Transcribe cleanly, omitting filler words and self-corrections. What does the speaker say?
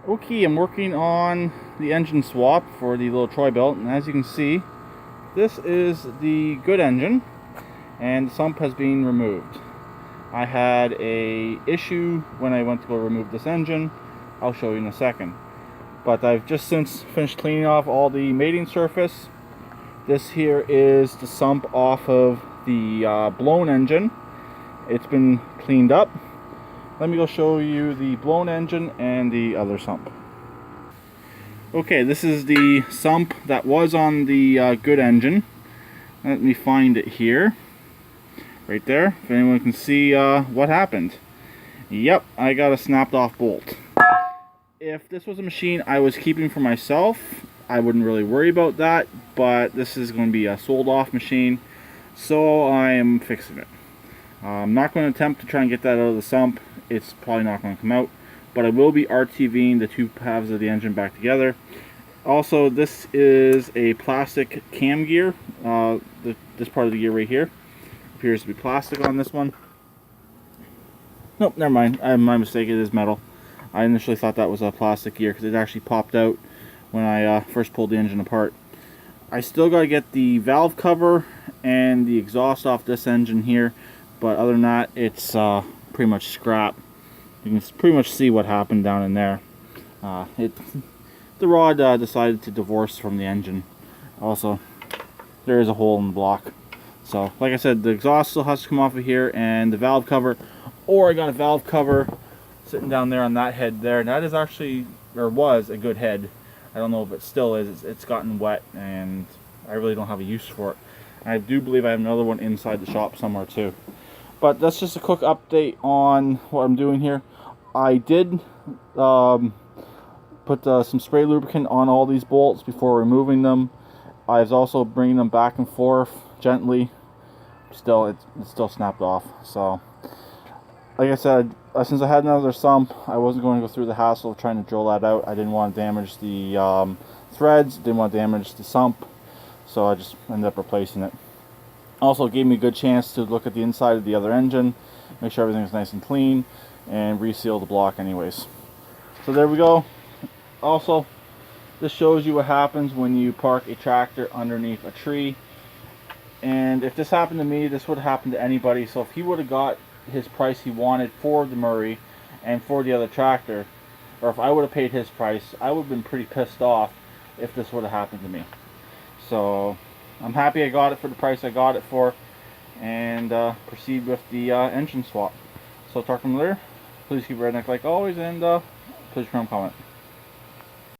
Okay, I'm working on the engine swap for the little Troy-Bilt, and as you can see, this is the good engine, and the sump has been removed. I had a issue when I went to go remove this engine. I'll show you in a second. But I've just since finished cleaning off all the mating surface. This here is the sump off of the blown engine. It's been cleaned up. Let me go show you the blown engine and the other sump. Okay, this is the sump that was on the good engine. Let me find it here. Right there, if anyone can see what happened. Yep, I got a snapped off bolt. If this was a machine I was keeping for myself, I wouldn't really worry about that, but this is going to be a sold off machine, so I am fixing it. I'm not going to attempt to try and get that out of the sump. It's probably not going to come out, but I will be RTVing the two halves of the engine back together. Also, this is a plastic cam gear. This part of the gear right here appears to be plastic on this one. Nope, never mind. My mistake. It is metal. I initially thought that was a plastic gear because it actually popped out when I first pulled the engine apart. I still got to get the valve cover and the exhaust off this engine here, but other than that, it's pretty much scrap. You can pretty much see what happened down in there. The rod decided to divorce from the engine. Also, there is a hole in the block. So, like I said, the exhaust still has to come off of here, and the valve cover, or I got a valve cover sitting down there on that head there. And that is actually, or was, a good head. I don't know if it still is. It's gotten wet, and I really don't have a use for it. And I do believe I have another one inside the shop somewhere too. But that's just a quick update on what I'm doing here. I did put some spray lubricant on all these bolts before removing them. I was also bringing them back and forth gently. Still, it's still snapped off. So, like I said, since I had another sump, I wasn't going to go through the hassle of trying to drill that out. I didn't want to damage the threads, didn't want to damage the sump, so I just ended up replacing it. Also, it gave me a good chance to look at the inside of the other engine, make sure everything is nice and clean, and reseal the block anyways. So there we go. Also, this shows you what happens when you park a tractor underneath a tree. And if this happened to me, this would have happened to anybody. So if he would have got his price he wanted for the Murray and for the other tractor, or if I would have paid his price, I would have been pretty pissed off if this would have happened to me. So I'm happy I got it for the price I got it for, and proceed with the engine swap. So talk from there. Please keep redneck like always, and please comment.